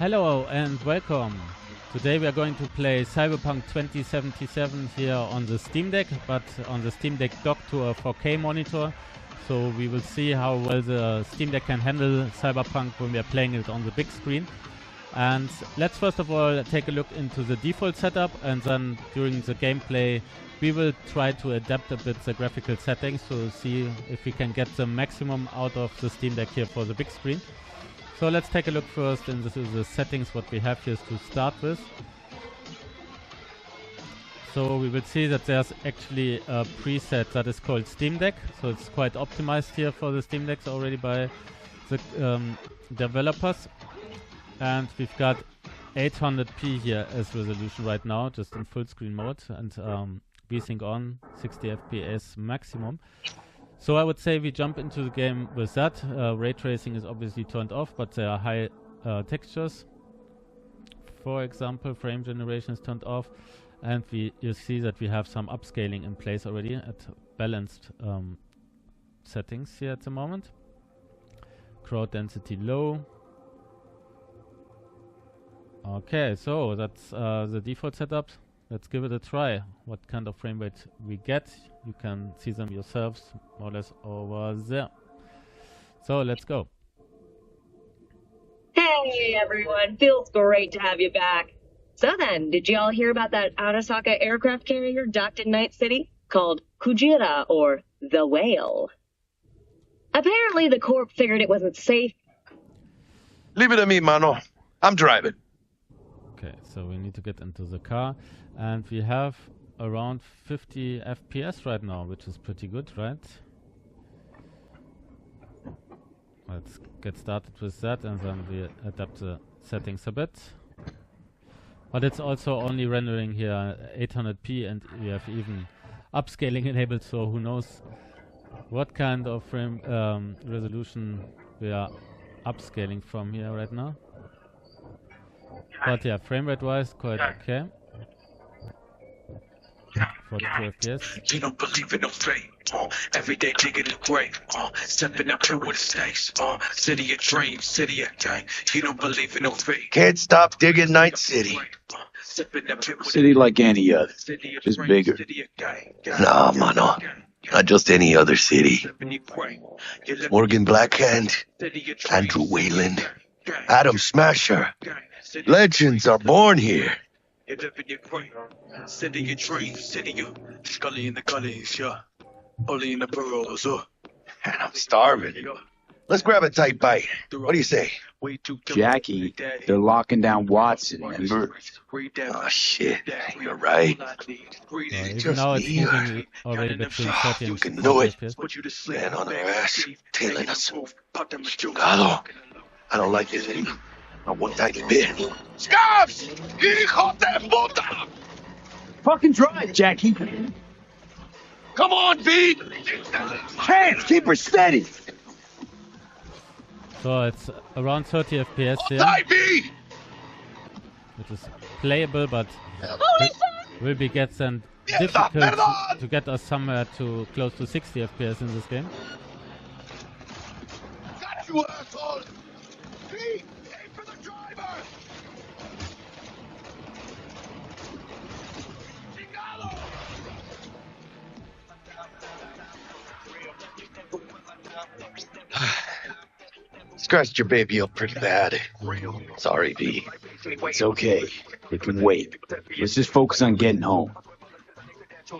Hello and welcome. Today we are going to play Cyberpunk 2077 here on the Steam Deck, but on the Steam Deck docked to a 4K monitor. So we will see how well the Steam Deck can handle Cyberpunk when we are playing it on the big screen. And let's first of all take a look into the default setup, and then during the gameplay we will try to adapt a bit the graphical settings to see if we can get the maximum out of the Steam Deck here for the big screen. So let's take a look first into the settings, what we have here to start with. So we will see that there's actually a preset that is called Steam Deck. So it's quite optimized here for the Steam Decks already by the developers. And we've got 800p here as resolution right now, just in full screen mode, and VSync on, 60 FPS maximum. So I would say we jump into the game with that. Ray tracing is obviously turned off, but there are high textures. For example, frame generation is turned off, and you see that we have some upscaling in place already at balanced settings here at the moment. Crowd density low. Okay, so that's the default setup. Let's give it a try. What kind of frame rate we get, you can see them yourselves more or less over there. So let's go. Hey everyone, feels great to have you back. So then, did you all hear about that Arasaka aircraft carrier docked in Night City called Kujira, or the Whale? Apparently the Corp figured it wasn't safe. Leave it to me, mano. I'm driving. Okay, so we need to get into the car, and we have around 50 FPS right now, which is pretty good, right? Let's get started with that, and then we adapt the settings a bit. But it's also only rendering here 800p, and we have even upscaling enabled, so who knows what kind of frame resolution we are upscaling from here right now. But yeah, frame rate wise, quite okay. 42 FPS. You don't believe in no fate. Every day digging the grave. Stepping up to what it takes. City of dreams, city of gang. You don't believe in no fate. Can't stop digging Night City. City like any other, just bigger. Nah, mano. Not just any other city. Morgan Blackhand, Andrew Wayland, Adam Smasher. Legends are born here. City of dreams, city of Scully in the gullies, yeah. Ollie in the burrows, And I'm starving. Let's grab a tight bite. What do you say? Jackie, they're locking down Watson, remember? Oh, shit. You're right. Even now it's moving already between 30 You and can 40 do it. FPS. Man on our ass, tailing us. Chingado. I don't like this anymore. Not one tiny bit. Scarves! Hijo de puta! Fucking drive, Jackie. Come on, V! Hands, keep her steady. So it's around 30 FPS here, Die, V! which is playable, but will be then difficult to get us somewhere to close to 60 FPS in this game. Got you, asshole! V, aim for the driver! Chingado! Scratched your baby up pretty bad. Sorry, V. It's okay. It can wait. Let's just focus on getting home. See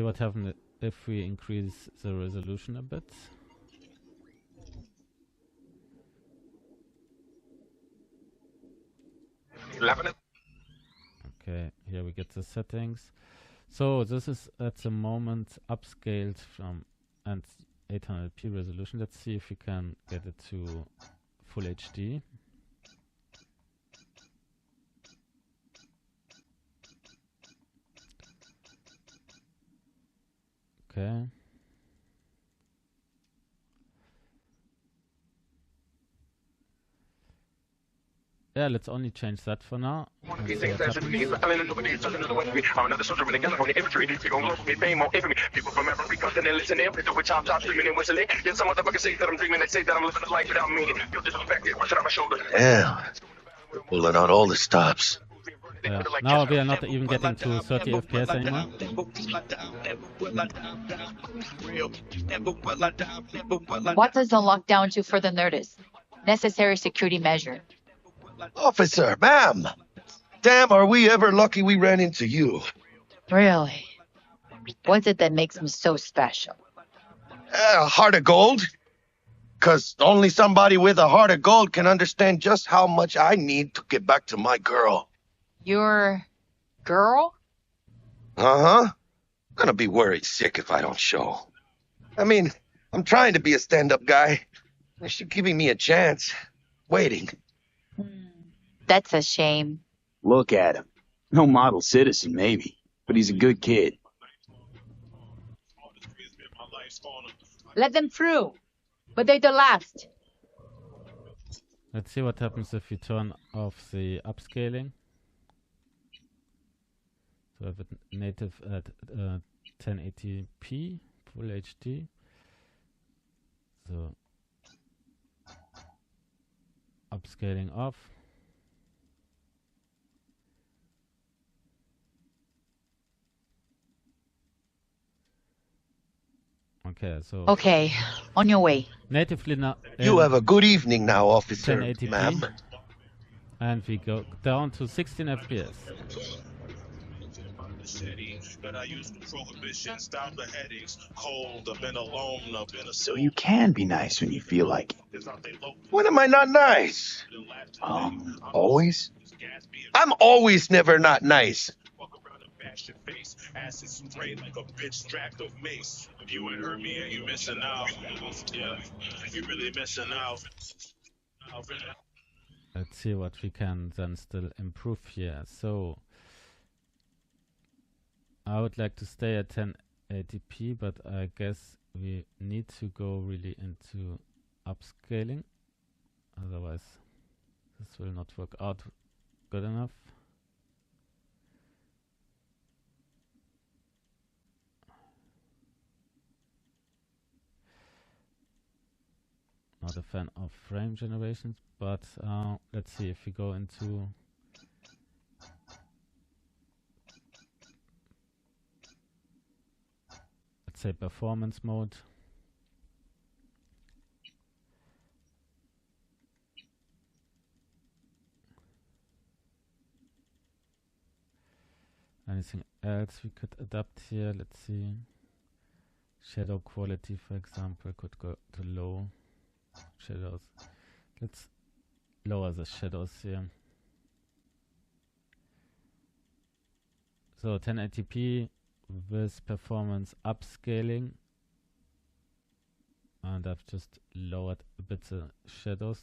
what happens if we increase the resolution a bit. Okay, here we get the settings. So this is at the moment upscaled from and 800p resolution. Let's see if we can get it to full HD. Okay. yeah, let's only change that for now. And see what happens. People from every continent listening to which I'm streaming and whistling. Then some motherfuckers say that I'm dreaming. They say that I'm living a life without meaning. Feel disrespected. Watch it on my shoulder. Damn. We're pulling out all the stops. Yeah. Now we are not even getting to 30 FPS anymore. What does the lockdown do for the Nerdist? Necessary security measure. Officer, ma'am. Damn, are we ever lucky we ran into you. Really? What's it that makes him so special? A heart of gold? Because only somebody with a heart of gold can understand just how much I need to get back to my girl. Your girl? Uh-huh. Gonna be worried sick if I don't show. I mean, I'm trying to be a stand-up guy. She's giving me a chance. Waiting. That's a shame. Look at him. No model citizen, maybe, but he's a good kid. Let them through. But they're the last. Let's see what happens if we turn off the upscaling. So I have it native at 1080p, full HD. So upscaling off. Okay, so Okay, on your way. natively now. You have a good evening now, officer, 1080p. ma'am. And we go down to 16 FPS. So you can be nice when you feel like it. When am I not nice? Always? I'm always never not nice. If you ain't heard me, you missing out. Yeah, you really missing out. Let's see what we can then still improve here. So I would like to stay at 1080p, but I guess we need to go really into upscaling. Otherwise, this will not work out good enough. Not a fan of frame generations, but let's see if we go into let's say performance mode. Anything else we could adapt here? Let's see. Shadow quality, for example, could go to low. Shadows. Let's lower the shadows here. So 1080p with performance upscaling, and I've just lowered a bit the shadow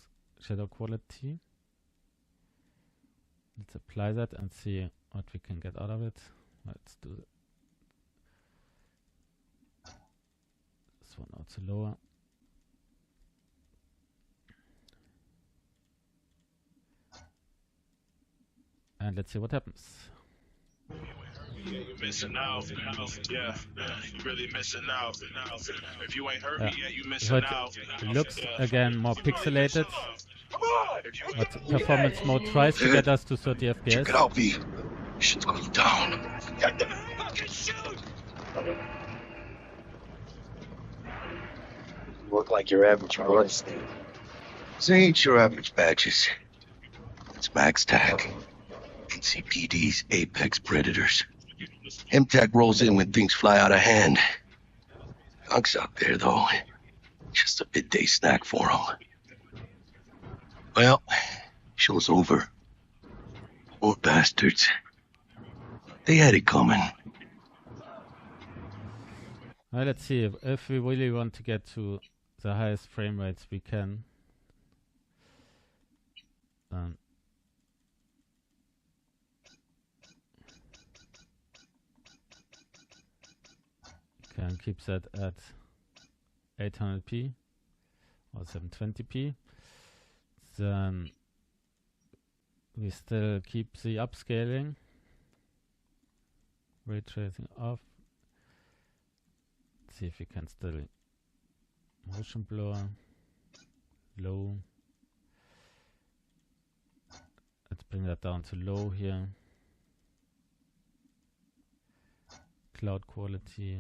quality. Let's apply that and see what we can get out of it. Let's do this one also lower. And let's see what happens. You're missing out. Yeah, you're really missing out. If you ain't heard me yet, you missing out. It looks again more pixelated. But performance mode tries to get us to 30 FPS. Check it out, B. Shit's going down. You look like your average person. This ain't your average badges. It's Max Tac. NCPD's apex predators. MTAC rolls in when things fly out of hand. Punk's out there, though. Just a midday snack for him. Well, show's over. Poor bastards. They had it coming. Let's see if we really want to get to the highest frame rates we can. Can keep that at 800p or 720p. Then we still keep the upscaling. Ray tracing off. See if we can still motion blur low. Let's bring that down to low here. Cloud quality,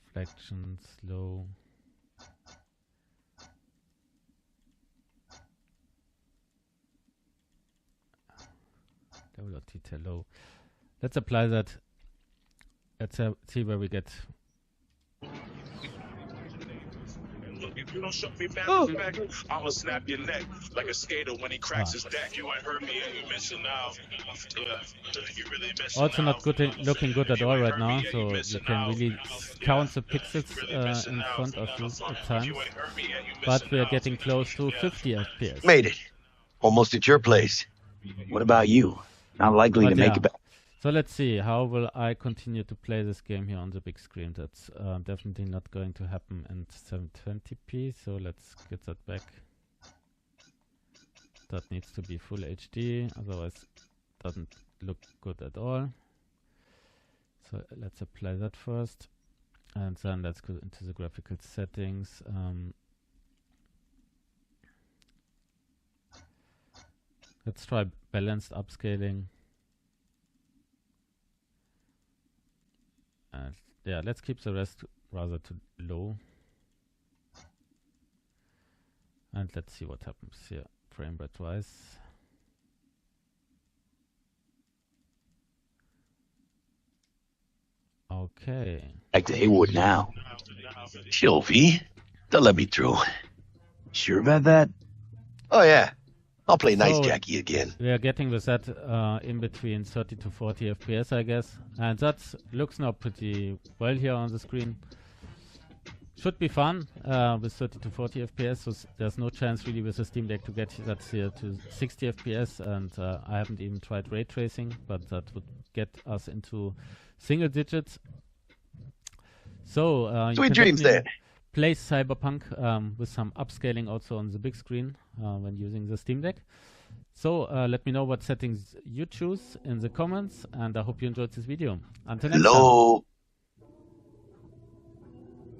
reflections low. Level of detail low. Let's apply that. Let's see where we get. If you don't shut me back, I'ma snap your neck like a skater when he cracks his deck. You ain't heard me and you missing out. You really missing Also not good looking good at all right now, me, so you can really count the pixels in front of you at times. But we are getting close to 50 FPS. Made it. Almost at your place. What about you? Not likely to make it back. So let's see, how will I continue to play this game here on the big screen? That's definitely not going to happen in 720p, so let's get that back. That needs to be full HD, otherwise it doesn't look good at all. So let's apply that first, and then let's go into the graphical settings. Let's try balanced upscaling. Yeah, let's keep the rest rather to low. And let's see what happens here, frame rate wise. Okay. Back to Haywood now. Chill, V. They'll let me through. Sure about that? Oh, yeah. I'll play nice So Jackie again. we are getting with that in between 30 to 40 FPS, I guess. And that looks now pretty well here on the screen. Should be fun with 30 to 40 FPS. So there's no chance really with the Steam Deck to get that here to 60 FPS. And I haven't even tried ray tracing, but that would get us into single digits. So Sweet dreams then. Play Cyberpunk with some upscaling also on the big screen when using the Steam Deck. So let me know what settings you choose in the comments, and I hope you enjoyed this video. Until next time.